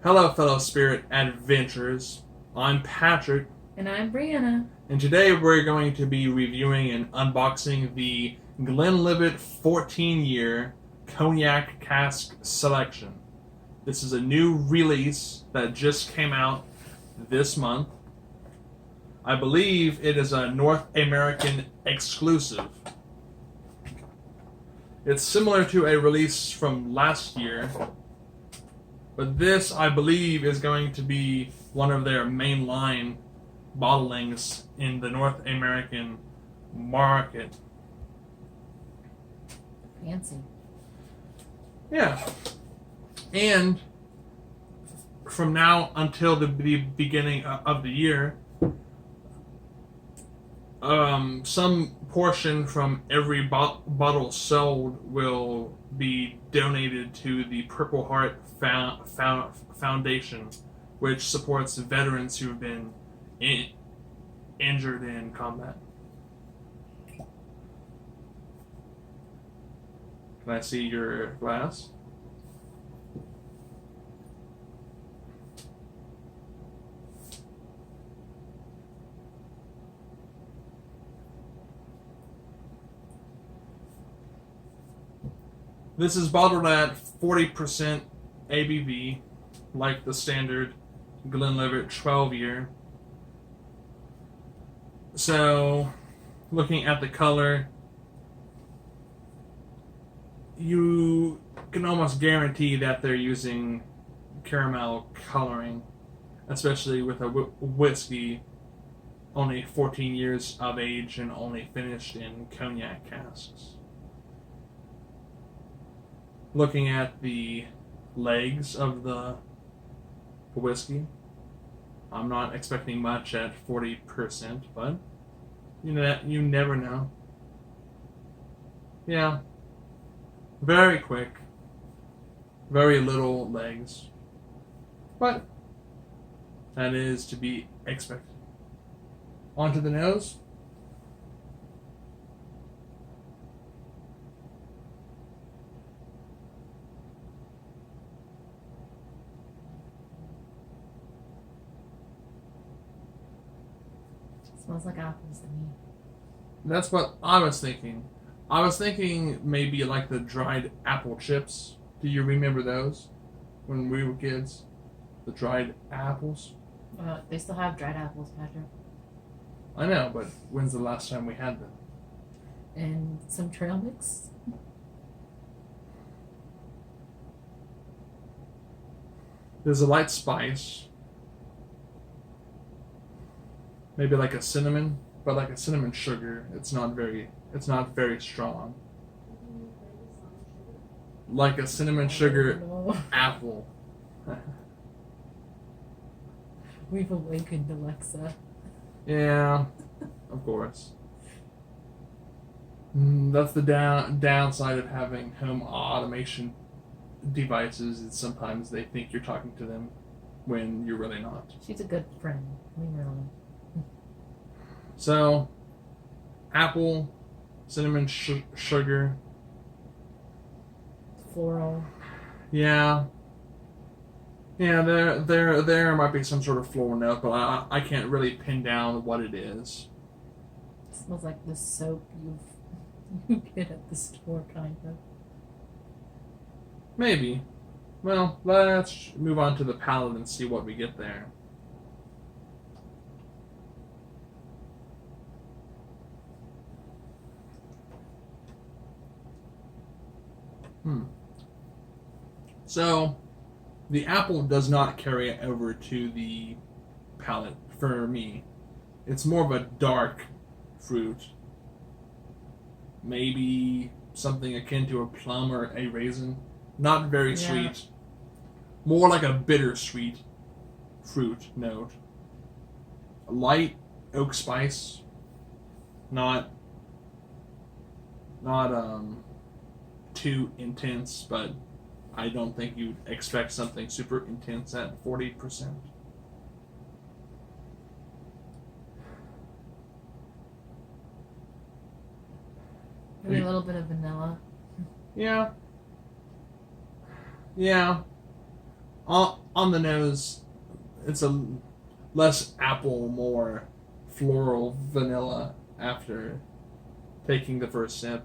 Hello, fellow spirit adventurers. I'm Patrick, And I'm Brianna. and today we're going to be reviewing and unboxing the Glenlivet 14-year Cognac Cask Selection. This is a new release that just came out this month. I believe it is a North American exclusive. It's similar to a release from last year, but this, I believe, is going to be one of their mainline bottlings in the North American market. Fancy. Yeah. And from now until the beginning of the year, some portion from every bottle sold will be donated to the Purple Heart Foundation, which supports veterans who have been injured in combat. Can I see your glass? This is bottled at 40% ABV, like the standard Glenlivet 12-year. So, looking at the color, you can almost guarantee that they're using caramel coloring, especially with a whiskey only 14 years of age and only finished in cognac casks. Looking at the legs of the whiskey, I'm not expecting much at 40%, but you never know. Yeah, very quick, very little legs, but that is to be expected. Onto the nose. Smells like apples to me. That's what I was thinking. I was thinking maybe like the dried apple chips. Do you remember those when we were kids? The dried apples? They still have dried apples, Patrick. I know, but when's the last time we had them? And some trail mix. There's a light spice. Maybe like a cinnamon, but like a cinnamon sugar. It's not very strong. Like a cinnamon sugar No. apple. We've awakened Alexa. Yeah, of course. That's the downside of having home automation devices. Is sometimes they think you're talking to them when you're really not. She's a good friend. Leave her alone. So, apple, cinnamon sugar. Floral. Yeah. Yeah, there might be some sort of floral note, but I can't really pin down what it is. It smells like the soap you get at the store, kind of. Maybe. Well, let's move on to the palate and see what we get there. So, the apple does not carry it over to the palate for me. It's more of a dark fruit. Maybe something akin to a plum or a raisin. Not very sweet. More like a bittersweet fruit note. A light oak spice. Not too intense, but I don't think you'd expect something super intense at 40%. Maybe a little bit of vanilla. Yeah. Yeah. on the nose, it's a less apple, more floral vanilla after taking the first sip.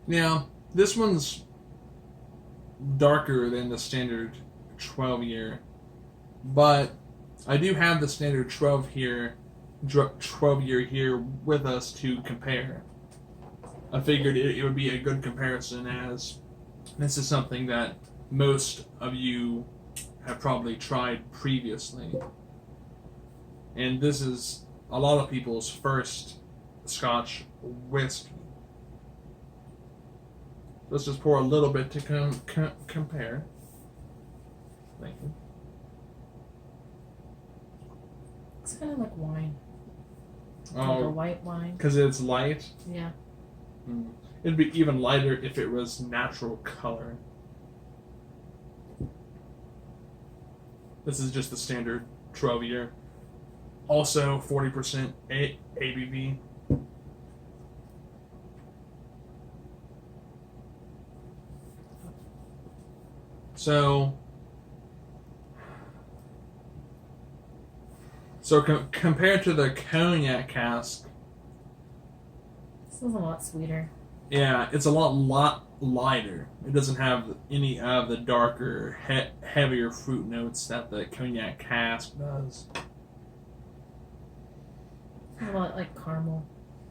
Now, this one's darker than the standard 12-year, but I do have the standard 12-year here with us to compare. I figured it would be a good comparison, as this is something that most of you have probably tried previously. And this is a lot of people's first Scotch whiskey. Let's just pour a little bit to compare. Thank you. It's kind of like wine. It's Oh, like a white wine. because it's light? Yeah. It'd be even lighter if it was natural color. This is just the standard 12-year. Also 40% ABV. So compared to the cognac cask, This is a lot sweeter. yeah, it's a lot lighter. It doesn't have any of the darker, heavier fruit notes that the cognac cask does. A lot like caramel.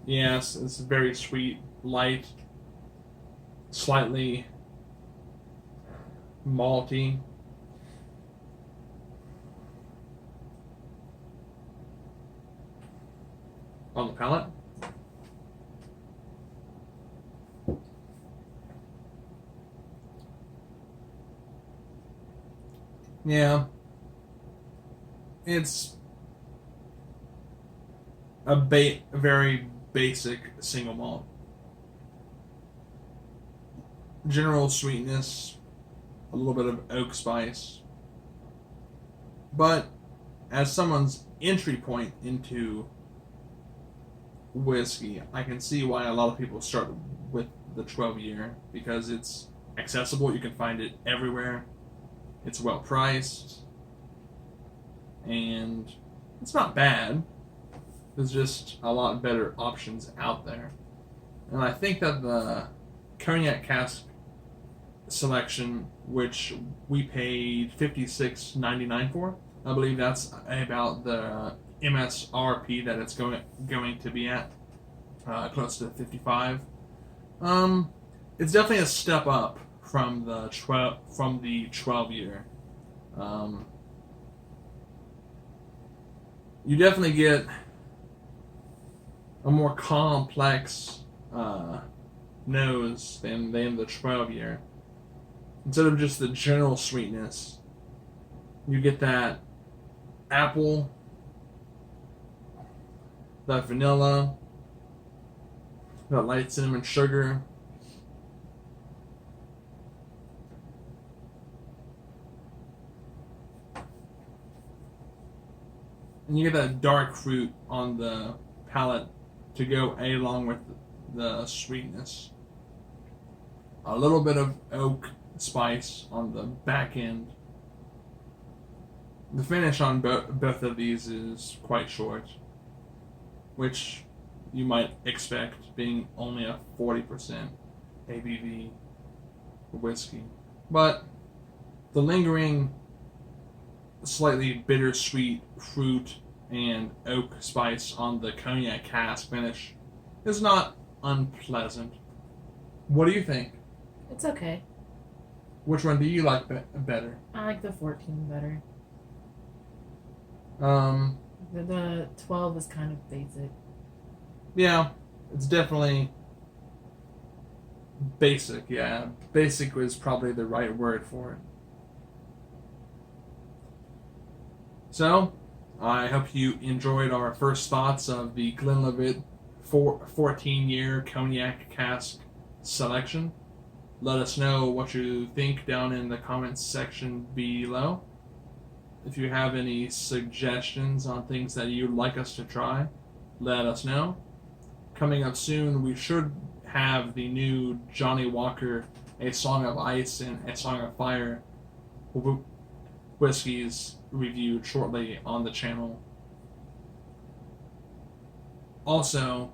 Yes, it's very sweet, light, slightly malty. On the palate. Yeah. It's a very basic single malt. General sweetness, a little bit of oak spice. But as someone's entry point into whiskey, I can see why a lot of people start with the 12-year, because it's accessible. You can find it everywhere. It's well priced, and it's not bad. There's just a lot better options out there. And I think that the Cognac Cask Selection, which we paid $56.99 for, I believe that's about the MSRP that it's going to be at, close to 55. It's definitely a step up from the 12-year. You definitely get a more complex nose than the 12-year. Instead of just the general sweetness, you get that apple, that vanilla, that light cinnamon sugar. And you get that dark fruit on the palate to go along with the sweetness. A little bit of oak spice on the back end. The finish on both of these is quite short, which you might expect, being only a 40% ABV whiskey. But the lingering, slightly bittersweet fruit and oak spice on the cognac cask finish is not unpleasant. What do you think? It's okay. Which one do you like better? I like the 14 better. Um, The 12 is kind of basic. yeah, it's definitely basic. Yeah, basic was probably the right word for it. So, I hope you enjoyed our first thoughts of the Glenlivet 14-year Cognac Cask Selection. Let us know what you think down in the comments section below. If you have any suggestions on things that you'd like us to try, let us know. coming up soon, we should have the new Johnny Walker, A Song of Ice and A Song of Fire whiskeys reviewed shortly on the channel. Also,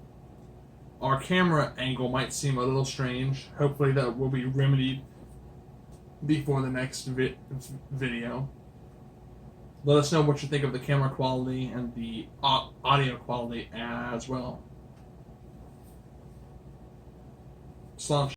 our camera angle might seem a little strange. Hopefully that will be remedied before the next video. Let us know what you think of the camera quality and the audio quality as well. Salam.